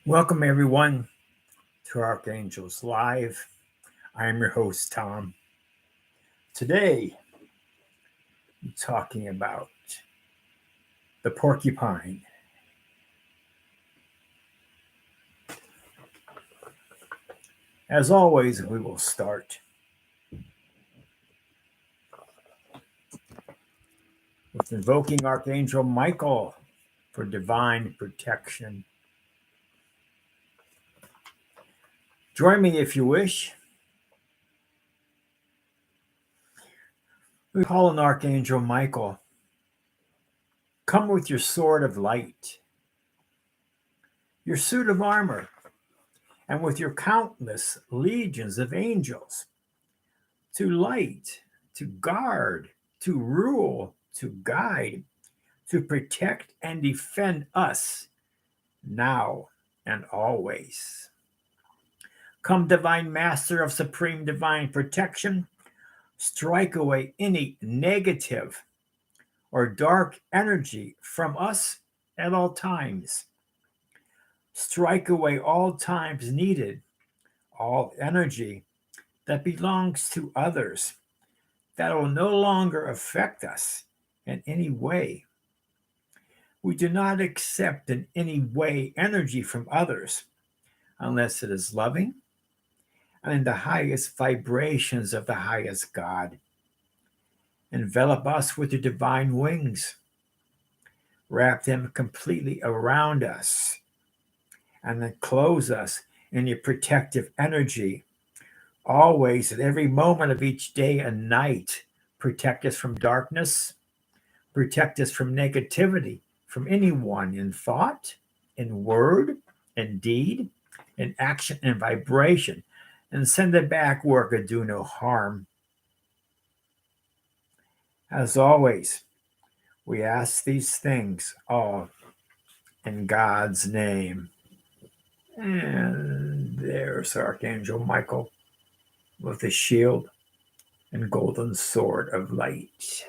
Welcome, everyone, to Archangels Live. I am your host, Tom. Today, I'm talking about the porcupine. As always, we will start with invoking Archangel Michael for divine protection. Join me if you wish. We call on Archangel Michael. Come with your sword of light, your suit of armor, and with your countless legions of angels to light, to guard, to rule, to guide, to protect and defend us now and always. Come, Divine Master of Supreme Divine Protection, strike away any negative or dark energy from us at all times. Strike away all times needed, all energy that belongs to others that will no longer affect us in any way. We do not accept in any way energy from others unless it is loving and in the highest vibrations of the highest God. Envelop us with your divine wings. Wrap them completely around us and then close us in your protective energy. Always, at every moment of each day and night, protect us from darkness, protect us from negativity, from anyone in thought, in word, in deed, in action, and vibration, and send it back where it could do no harm. As always, we ask these things all in God's name. And there's Archangel Michael with the shield and golden sword of light.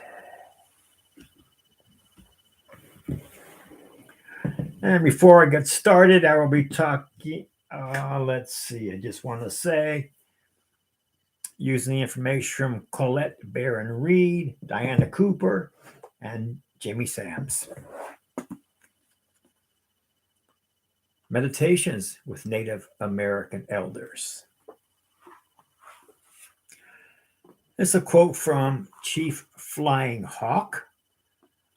And before I get started, I will be talking. Let's see, I just want to say, using the information from Colette Baron Reed, Diana Cooper, and Jamie Sams. Meditations with Native American Elders. It's a quote from Chief Flying Hawk,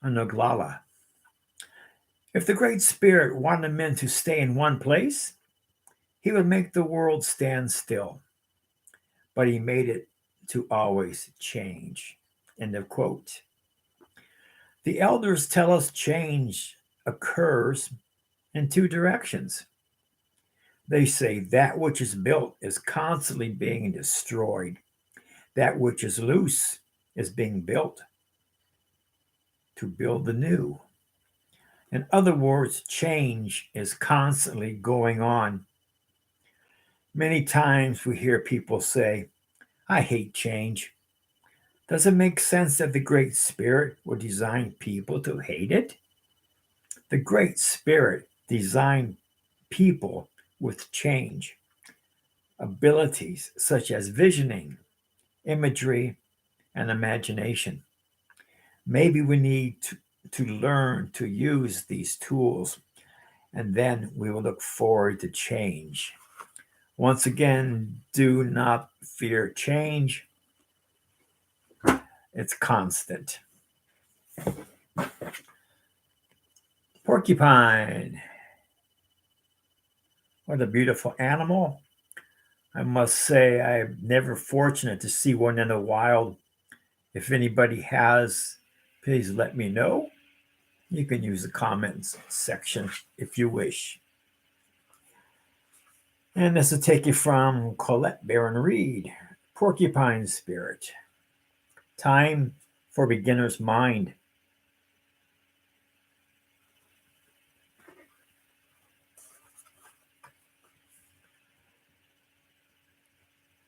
an Oglala. If the Great Spirit wanted men to stay in one place, he would make the world stand still. But he made it to always change. End of quote. The elders tell us change occurs in two directions. They say that which is built is constantly being destroyed. That which is loose is being built to build the new. In other words, change is constantly going on. Many times we hear people say, I hate change. Does it make sense that the Great Spirit would design people to hate it? The Great Spirit designed people with change, abilities such as visioning, imagery, and imagination. Maybe we need to learn to use these tools, and then we will look forward to change. Once again, do not fear change. It's constant. Porcupine. What a beautiful animal. I must say, I'm never fortunate to see one in the wild. If anybody has, please let me know. You can use the comments section if you wish. And this will take you from Colette Baron Reed, Porcupine Spirit. Time for beginner's mind.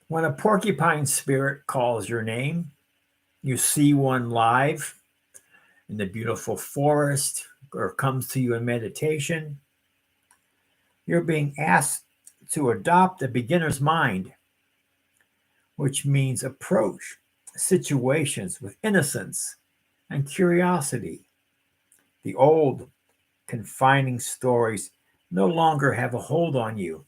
When a porcupine spirit calls your name, you see one live in the beautiful forest or comes to you in meditation, You're being asked to adopt a beginner's mind, which means approach situations with innocence and curiosity. The old, confining stories no longer have a hold on you.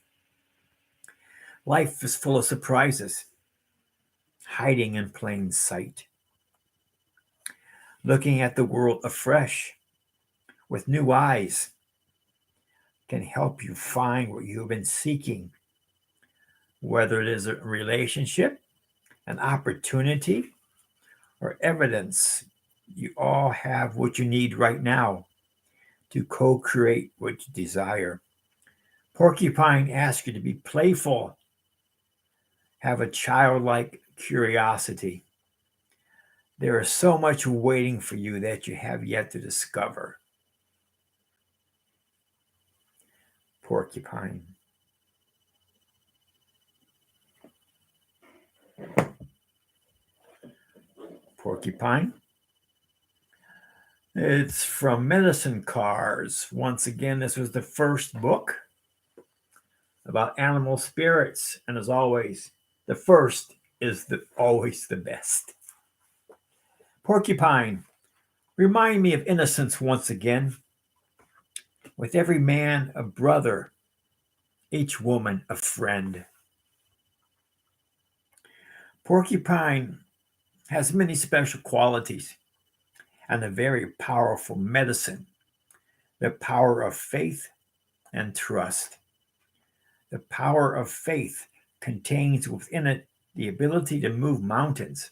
Life is full of surprises, hiding in plain sight. Looking at the world afresh with new eyes can help you find what you've been seeking, whether it is a relationship, an opportunity, or evidence. You all have what you need right now to co create what you desire. Porcupine asks you to be playful, have a childlike curiosity. There is so much waiting for you that you have yet to discover. Porcupine. Porcupine. It's from Medicine Cars. Once again, this was the first book about animal spirits. And as always, the first is always the best. Porcupine, remind me of innocence once again. With every man a brother, each woman a friend. Porcupine has many special qualities and a very powerful medicine, the power of faith and trust. The power of faith contains within it the ability to move mountains.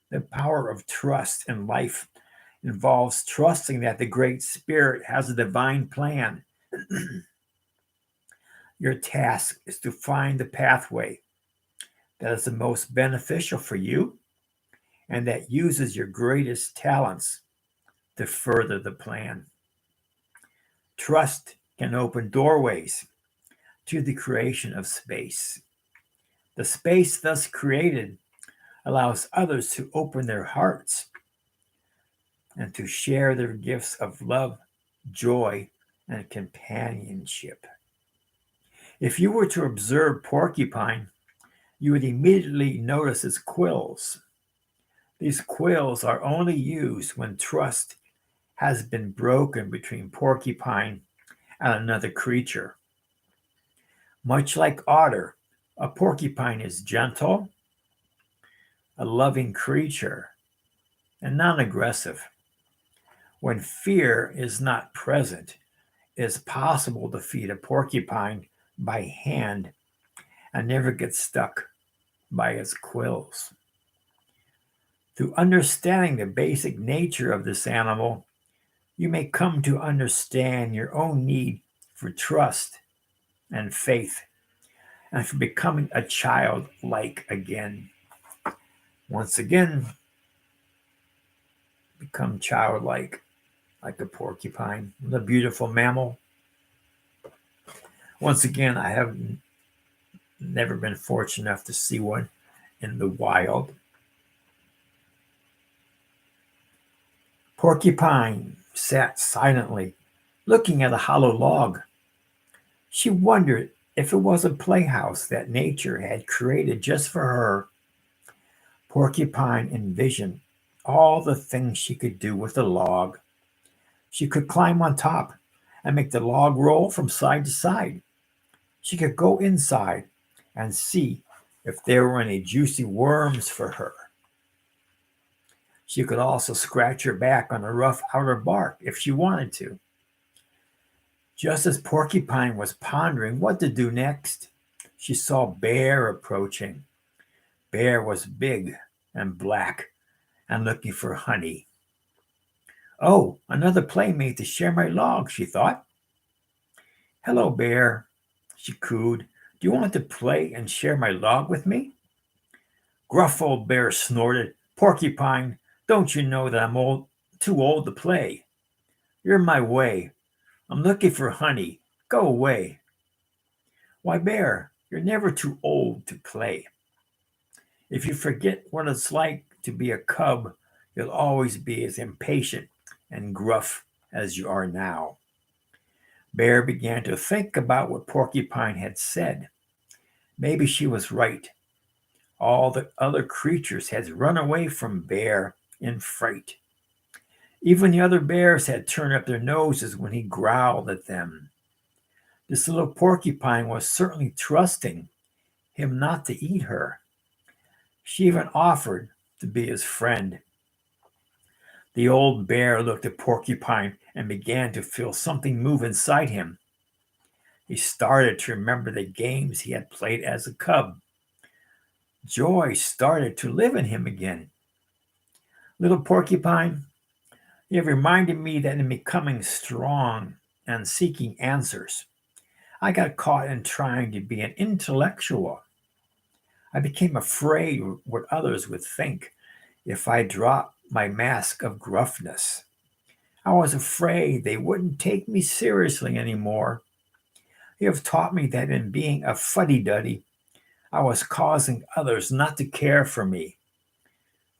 The power of trust in life involves trusting that the Great Spirit has a divine plan. Your task is to find the pathway that is the most beneficial for you and that uses your greatest talents to further the plan. Trust can open doorways to the creation of space. The space thus created allows others to open their hearts and to share their gifts of love, joy, and companionship. If you were to observe Porcupine, you would immediately notice his quills. These quills are only used when trust has been broken between Porcupine and another creature. Much like Otter, a porcupine is gentle, a loving creature, and non aggressive. When fear is not present, it is possible to feed a porcupine by hand and never get stuck by its quills. Through understanding the basic nature of this animal, you may come to understand your own need for trust and faith and for becoming a child like again. Once again, become childlike like a porcupine, the beautiful mammal. Once again, I have never been fortunate enough to see one in the wild. Porcupine sat silently, looking at a hollow log. She wondered if it was a playhouse that nature had created just for her. Porcupine envisioned all the things she could do with the log. She could climb on top and make the log roll from side to side. She could go inside and see if there were any juicy worms for her. She could also scratch her back on the rough outer bark if she wanted to. Just as Porcupine was pondering what to do next, she saw Bear approaching. Bear was big and black and looking for honey. Oh, another playmate to share my log, she thought. Hello, Bear, she cooed. Do you want to play and share my log with me? Gruff old Bear snorted. Porcupine, don't you know that I'm too old to play? You're in my way. I'm looking for honey. Go away. Why, Bear, you're never too old to play. If you forget what it's like to be a cub, you'll always be as impatient and gruff as you are now. Bear began to think about what Porcupine had said. Maybe she was right. All the other creatures had run away from Bear in fright. Even the other bears had turned up their noses when he growled at them. This little porcupine was certainly trusting him not to eat her. She even offered to be his friend. The old bear looked at Porcupine and began to feel something move inside him. He started to remember the games he had played as a cub. Joy started to live in him again. Little Porcupine, you have reminded me that in becoming strong and seeking answers, I got caught in trying to be an intellectual. I became afraid what others would think if I dropped my mask of gruffness. I was afraid they wouldn't take me seriously anymore. You have taught me that in being a fuddy-duddy, I was causing others not to care for me.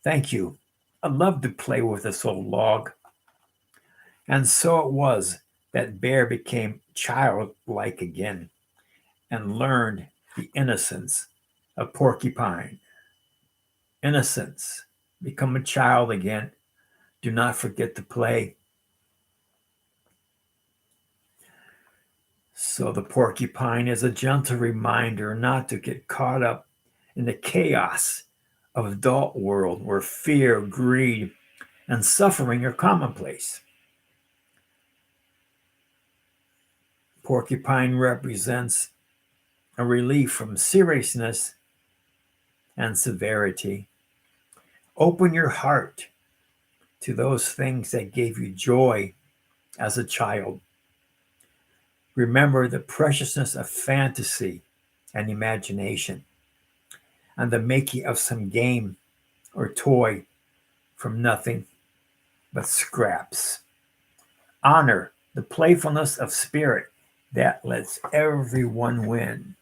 Thank you. I love to play with this old log. And so it was that Bear became childlike again and learned the innocence of Porcupine. Innocence. Become a child again. Do not forget to play. So the porcupine is a gentle reminder not to get caught up in the chaos of adult world where fear, greed, and suffering are commonplace. Porcupine represents a relief from seriousness and severity. Open your heart to those things that gave you joy as a child. Remember the preciousness of fantasy and imagination, and the making of some game or toy from nothing but scraps. Honor the playfulness of spirit that lets everyone win.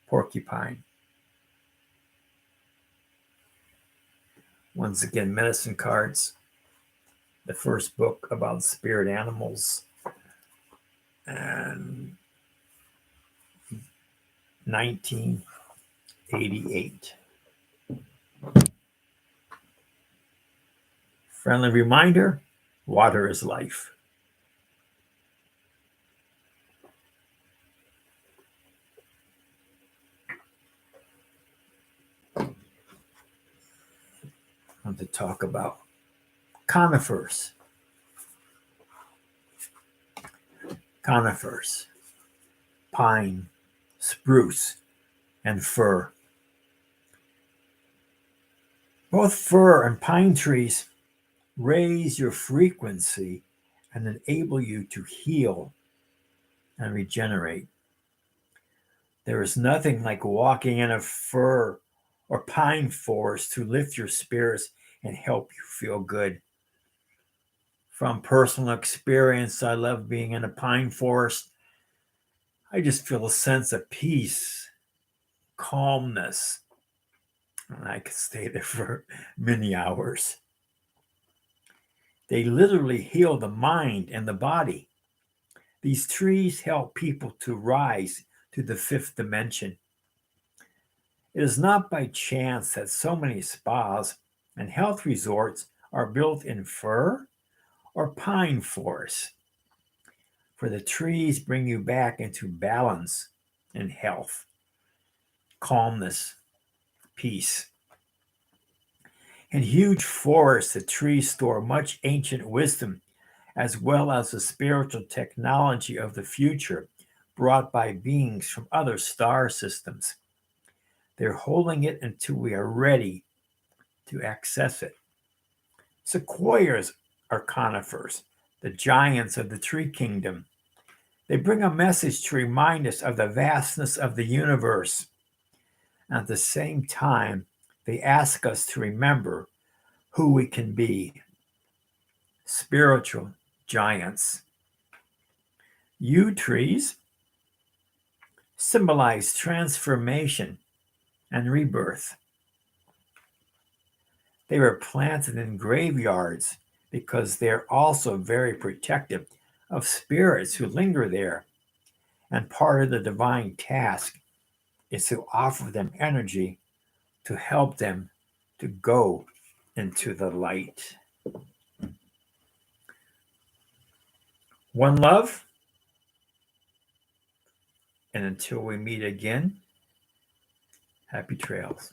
Porcupine. Once again, medicine cards, the first book about spirit animals, and 1988. Friendly reminder, water is life. I want to talk about conifers. Conifers, pine, spruce, and fir. Both fir and pine trees raise your frequency and enable you to heal and regenerate. There is nothing like walking in a fir or pine forest to lift your spirits and help you feel good. From personal experience, I love being in a pine forest. I just feel a sense of peace, calmness, and I could stay there for many hours. They literally heal the mind and the body. These trees help people to rise to the fifth dimension. It is not by chance that so many spas and health resorts are built in fir or pine forests. For the trees bring you back into balance and health, calmness, peace. In huge forests, the trees store much ancient wisdom as well as the spiritual technology of the future brought by beings from other star systems. They're holding it until we are ready to access it. Sequoias are conifers, the giants of the tree kingdom. They bring a message to remind us of the vastness of the universe. At the same time, they ask us to remember who we can be. Spiritual giants. Yew trees symbolize transformation and rebirth. They were planted in graveyards because they're also very protective of spirits who linger there. And part of the divine task is to offer them energy to help them to go into the light. One love, and until we meet again, happy trails.